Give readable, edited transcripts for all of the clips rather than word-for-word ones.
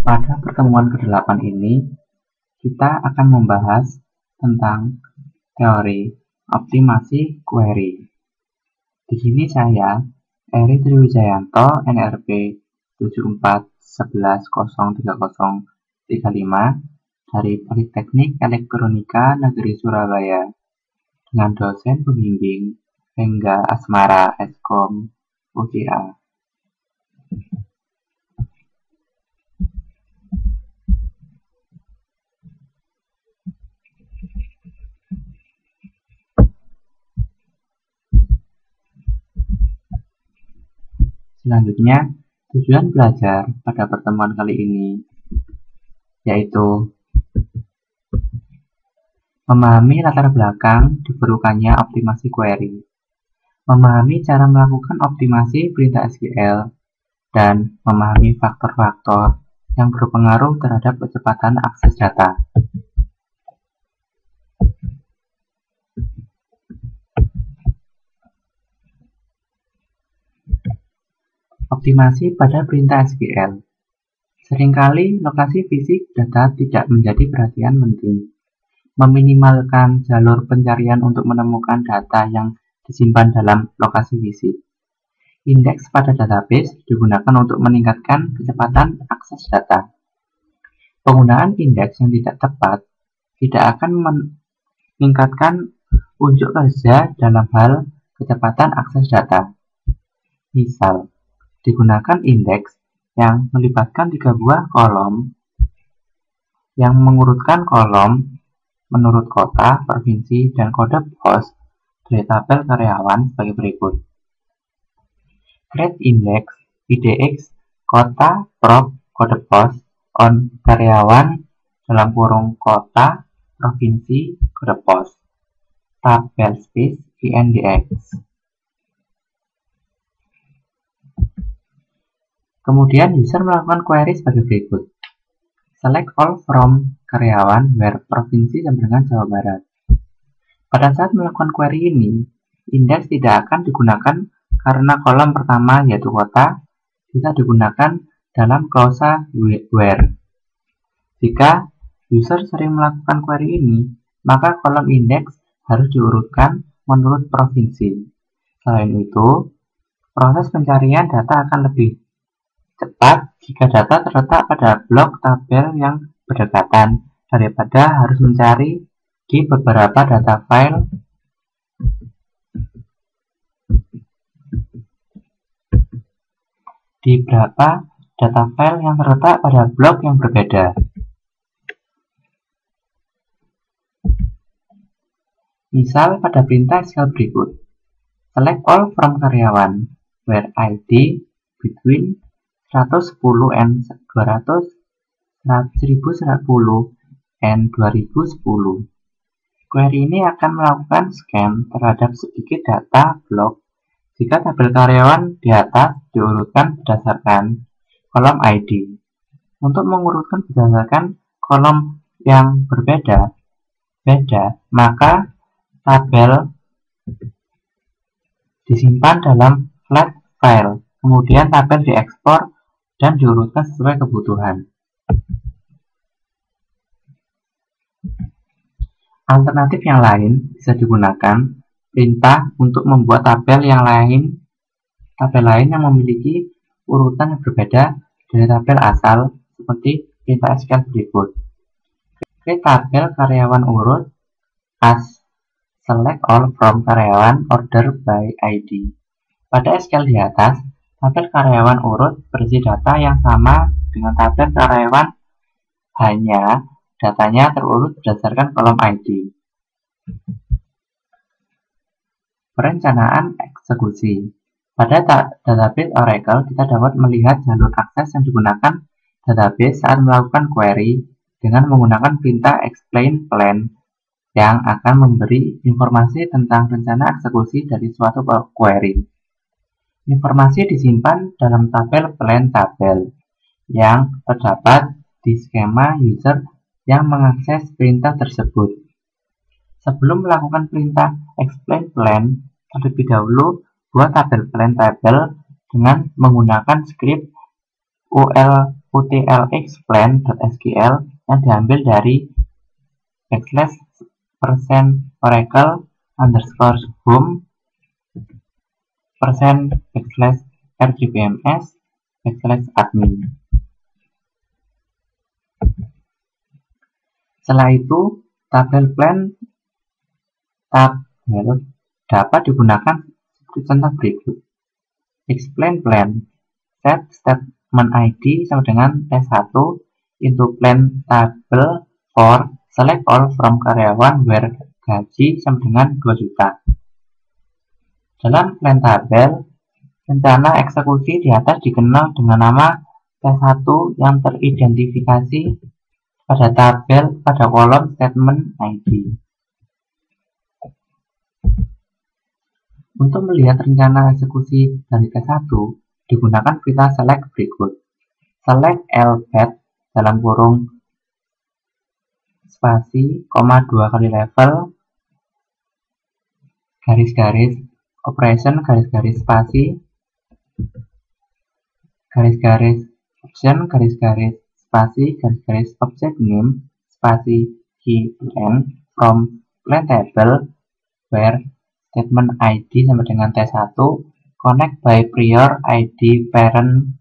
Pada pertemuan ke-8 ini, kita akan membahas tentang teori optimasi query. Di sini saya, Eri Triwijayanto, NRP 74110335 dari Politeknik Elektronika Negeri Surabaya dengan dosen pembimbing Rengga Asmara Eskom UCA. Selanjutnya, tujuan belajar pada pertemuan kali ini yaitu memahami latar belakang diperlukannya optimasi query, memahami cara melakukan optimasi perintah SQL, dan memahami faktor-faktor yang berpengaruh terhadap kecepatan akses data. Optimasi pada perintah SQL. Seringkali lokasi fisik data tidak menjadi perhatian penting. Meminimalkan jalur pencarian untuk menemukan data yang disimpan dalam lokasi fisik. Indeks pada database digunakan untuk meningkatkan kecepatan akses data. Penggunaan indeks yang tidak tepat tidak akan meningkatkan unjuk kerja dalam hal kecepatan akses data. Misal, digunakan indeks yang melibatkan 3 buah kolom yang mengurutkan kolom menurut kota, provinsi, dan kode pos dari tabel karyawan sebagai berikut. Create index IDX kota, prov, kode pos on karyawan dalam kurung kota, provinsi, kode pos. Tabel space INDX. Kemudian user melakukan query sebagai berikut. Select all from karyawan where provinsi sama dengan Jawa Barat. Pada saat melakukan query ini, indeks tidak akan digunakan karena kolom pertama yaitu kota bisa digunakan dalam klausa where. Jika user sering melakukan query ini, maka kolom indeks harus diurutkan menurut provinsi. Selain itu, proses pencarian data akan lebih cepat jika data terletak pada blok tabel yang berdekatan daripada harus mencari di beberapa data file yang terletak pada blok yang berbeda. Misal pada perintah SQL berikut. Select all from karyawan where ID between 110 and 200 1010 and 2010. Query ini akan melakukan scan terhadap sedikit data blok jika tabel karyawan di atas diurutkan berdasarkan kolom ID. Untuk mengurutkan berdasarkan kolom yang berbeda, maka tabel disimpan dalam flat file, kemudian tabel diekspor dan diurutkan sesuai kebutuhan. Alternatif yang lain bisa digunakan perintah untuk membuat tabel lain yang memiliki urutan yang berbeda dari tabel asal seperti perintah SQL berikut. Create tabel karyawan urut as select all from karyawan order by ID. Pada SQL di atas, tabel karyawan urut berisi data yang sama dengan tabel karyawan, hanya datanya terurut berdasarkan kolom ID. Perencanaan eksekusi. Pada database Oracle, kita dapat melihat jalur akses yang digunakan database saat melakukan query dengan menggunakan perintah explain plan yang akan memberi informasi tentang rencana eksekusi dari suatu query. Informasi disimpan dalam tabel plan tabel yang terdapat di skema user yang mengakses perintah tersebut. Sebelum melakukan perintah explain plan, terlebih dahulu buat tabel plan tabel dengan menggunakan script utlxplan.sql yang diambil dari /oracle_home %/rgbms/admin. Setelah itu, tabel dapat digunakan seperti contoh berikut. Explain plan. Set statement ID sama dengan T1 into plan table for select all from karyawan where gaji sama dengan 2 juta. Dalam plan tabel, rencana eksekusi di atas dikenal dengan nama T1 yang teridentifikasi pada tabel pada kolom statement ID. Untuk melihat rencana eksekusi dari T1, digunakan perintah select berikut. Select lbat dalam kurung spasi, 2 kali level, garis-garis, operation, garis-garis spasi, garis-garis option, garis-garis spasi, garis-garis object name, spasi key plan from plan table where statement ID sama dengan T1 connect by prior ID parent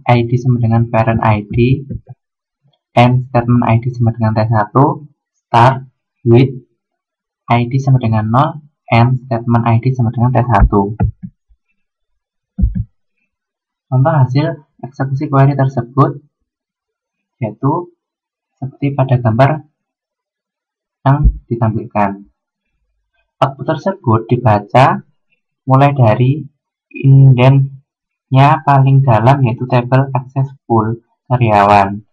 ID sama dengan parent ID and statement ID sama dengan T1 start with ID sama dengan 0 and statement ID sama dengan T1. Contoh hasil eksekusi query tersebut yaitu seperti pada gambar yang ditampilkan. Output tersebut dibaca mulai dari indentnya paling dalam yaitu tabel access pool karyawan.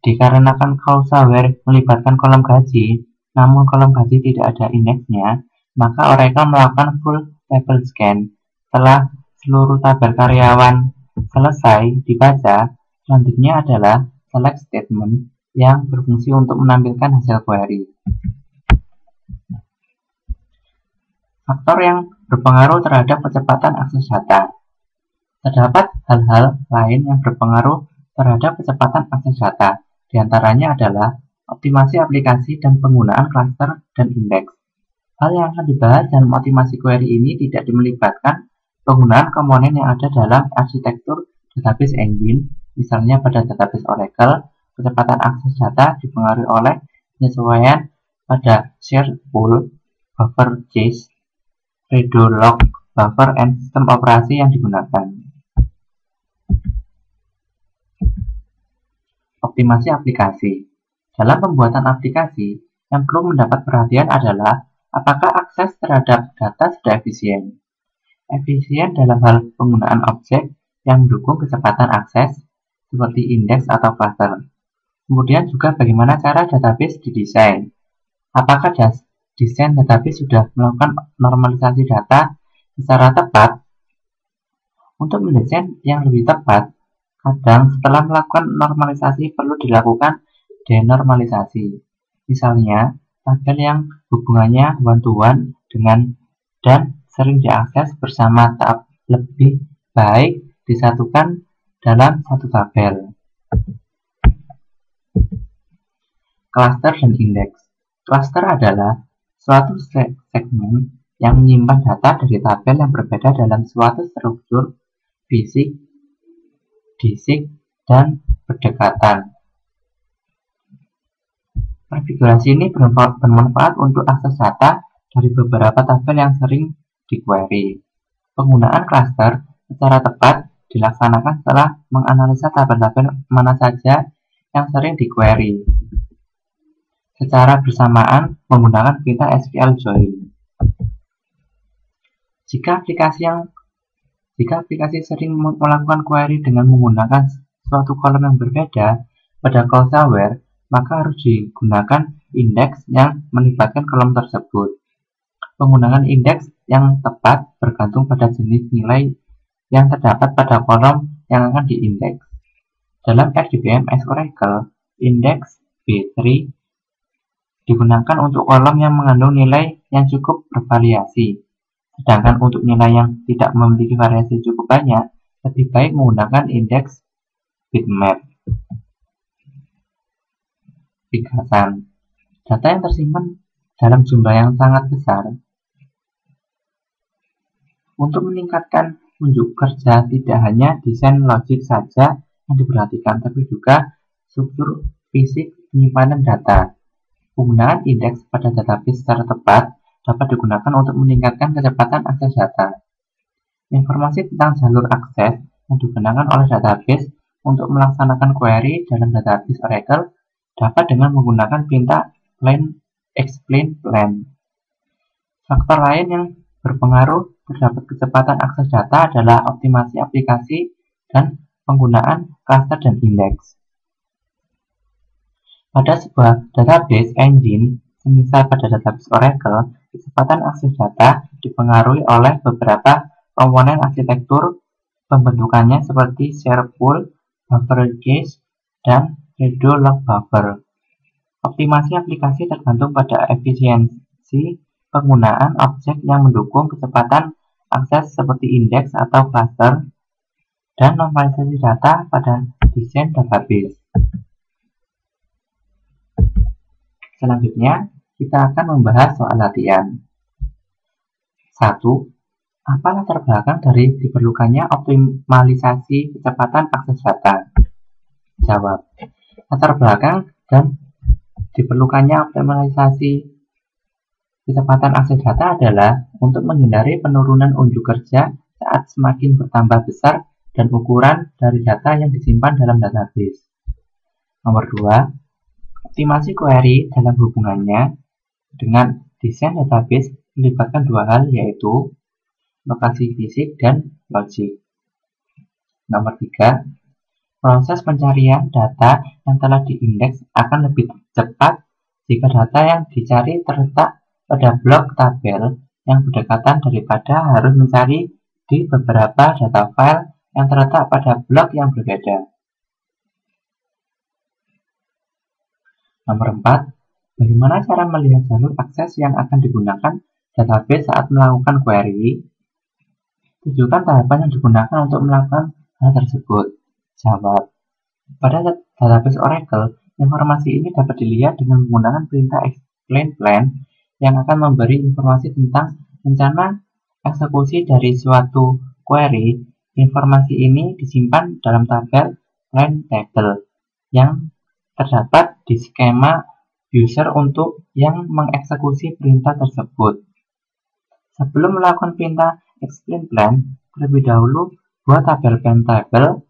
Dikarenakan causal where melibatkan kolom gaji, namun kolom gaji tidak ada indeksnya, maka Oracle melakukan full table scan. Setelah seluruh tabel karyawan selesai dibaca, selanjutnya adalah select statement yang berfungsi untuk menampilkan hasil query. Faktor yang berpengaruh terhadap kecepatan akses data. Terdapat hal-hal lain yang berpengaruh terhadap kecepatan akses data. Di antaranya adalah optimasi aplikasi dan penggunaan cluster dan indeks. Hal yang akan dibahas dalam optimasi query ini tidak melibatkan penggunaan komponen yang ada dalam arsitektur database engine. Misalnya pada database Oracle, kecepatan akses data dipengaruhi oleh penyesuaian pada shared pool, buffer cache, redo log, buffer, and sistem operasi yang digunakan. Optimasi aplikasi. Dalam pembuatan aplikasi, yang perlu mendapat perhatian adalah apakah akses terhadap data sudah efisien. Efisien dalam hal penggunaan objek yang mendukung kecepatan akses, seperti indeks atau cluster. Kemudian juga bagaimana cara database didesain. Apakah desain database sudah melakukan normalisasi data secara tepat? Untuk mendesain yang lebih tepat, kadang setelah melakukan normalisasi perlu dilakukan denormalisasi. Misalnya, tabel yang hubungannya one-to-one dengan dan sering diakses bersama tak lebih baik disatukan dalam satu tabel. Cluster dan indeks. Cluster adalah suatu segmen yang menyimpan data dari tabel yang berbeda dalam suatu struktur fisik, disik, dan berdekatan. Konfigurasi ini bermanfaat untuk akses data dari beberapa tabel yang sering di-query. Penggunaan cluster secara tepat dilaksanakan setelah menganalisa tabel-tabel mana saja yang sering di-query secara bersamaan menggunakan perintah SQL join. Jika aplikasi sering melakukan query dengan menggunakan suatu kolom yang berbeda pada causal where, maka harus digunakan indeks yang melibatkan kolom tersebut. Penggunaan indeks yang tepat bergantung pada jenis nilai yang terdapat pada kolom yang akan diindeks. Dalam RDBMS Oracle, indeks B3 digunakan untuk kolom yang mengandung nilai yang cukup bervariasi. Sedangkan untuk nilai yang tidak memiliki variasi cukup banyak, lebih baik menggunakan indeks bitmap. Ringkasan. Data yang tersimpan dalam jumlah yang sangat besar. Untuk meningkatkan unjuk kerja, tidak hanya desain logik saja yang diperhatikan, tapi juga struktur fisik penyimpanan data. Penggunaan indeks pada database secara tepat dapat digunakan untuk meningkatkan kecepatan akses data. Informasi tentang jalur akses yang digunakan oleh database untuk melaksanakan query dalam database Oracle dapat dengan menggunakan perintah plain explain plan. Faktor lain yang berpengaruh terhadap kecepatan akses data adalah optimasi aplikasi dan penggunaan cluster dan indeks. Pada sebuah database engine, semisal pada database Oracle, kecepatan akses data dipengaruhi oleh beberapa komponen arsitektur pembentukannya seperti share pool, buffer cache, dan redo log buffer. Optimasi aplikasi tergantung pada efisiensi penggunaan objek yang mendukung kecepatan akses seperti indeks atau cluster, dan normalisasi data pada desain database. Selanjutnya, kita akan membahas soal latihan. 1. Apa latar belakang dari diperlukannya optimalisasi kecepatan akses data? Jawab. Latar belakang dan diperlukannya optimalisasi kecepatan akses data adalah untuk menghindari penurunan unjuk kerja saat semakin bertambah besar dan ukuran dari data yang disimpan dalam database. Nomor 2, optimasi query dalam hubungannya dengan desain database melibatkan dua hal, yaitu lokasi fisik dan logik. Nomor 3, proses pencarian data yang telah diindeks akan lebih cepat jika data yang dicari terletak pada blok tabel yang berdekatan daripada harus mencari di beberapa data file yang terletak pada blok yang berbeda. Nomor 4, bagaimana cara melihat jalur akses yang akan digunakan database saat melakukan query? Tunjukkan tahapan yang digunakan untuk melakukan hal tersebut. Jawab. Pada database Oracle, informasi ini dapat dilihat dengan menggunakan perintah explain plan yang akan memberi informasi tentang rencana eksekusi dari suatu query. Informasi ini disimpan dalam tabel plan table yang terdapat di skema user untuk yang mengeksekusi perintah tersebut. Sebelum melakukan perintah explain plan, terlebih dahulu buat tabel plan table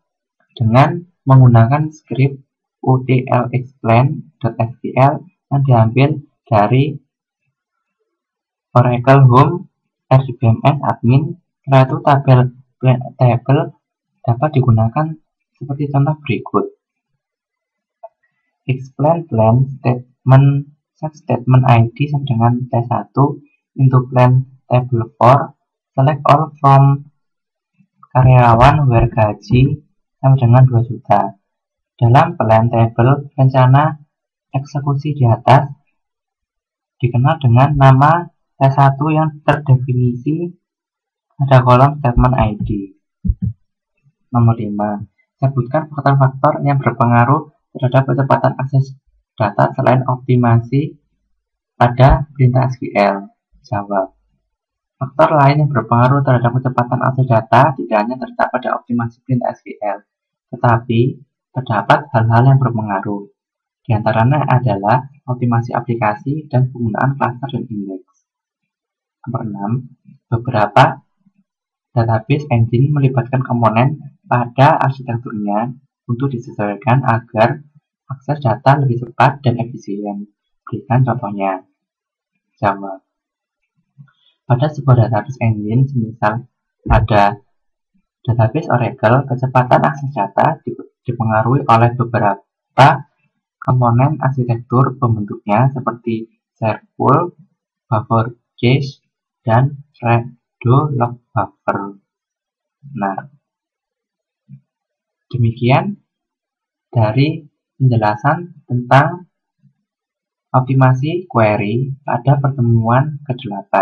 dengan menggunakan script utlexplain.sql yang diambil dari Oracle Home RDBMS admin. Setelah itu tabel table dapat digunakan seperti contoh berikut. Explain plan statement set statement ID sama dengan T1 into plan table for select all from karyawan where gaji sama dengan 2 juta. Dalam plan table, rencana eksekusi di atas dikenal dengan nama T1 yang terdefinisi pada kolom statement ID. Nomor 5. Sebutkan faktor-faktor yang berpengaruh terhadap kecepatan akses data selain optimasi pada perintah SQL. Jawab. Faktor lain yang berpengaruh terhadap kecepatan akses data tidak hanya terletak pada optimasi perintah SQL, tetapi terdapat hal-hal yang berpengaruh. Di antaranya adalah optimasi aplikasi dan penggunaan cluster dan indeks. Nomor 6. Beberapa database engine melibatkan komponen pada arsitekturnya untuk disesuaikan agar akses data lebih cepat dan efisien. Berikan contohnya. Jawab. Pada sebuah database engine, semisal pada database Oracle, kecepatan akses data dipengaruhi oleh beberapa komponen arsitektur pembentuknya seperti share pool, buffer cache, dan redo log buffer. Nah, demikian dari penjelasan tentang optimasi query pada pertemuan ke-8.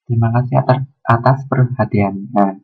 Terima kasih atas perhatiannya.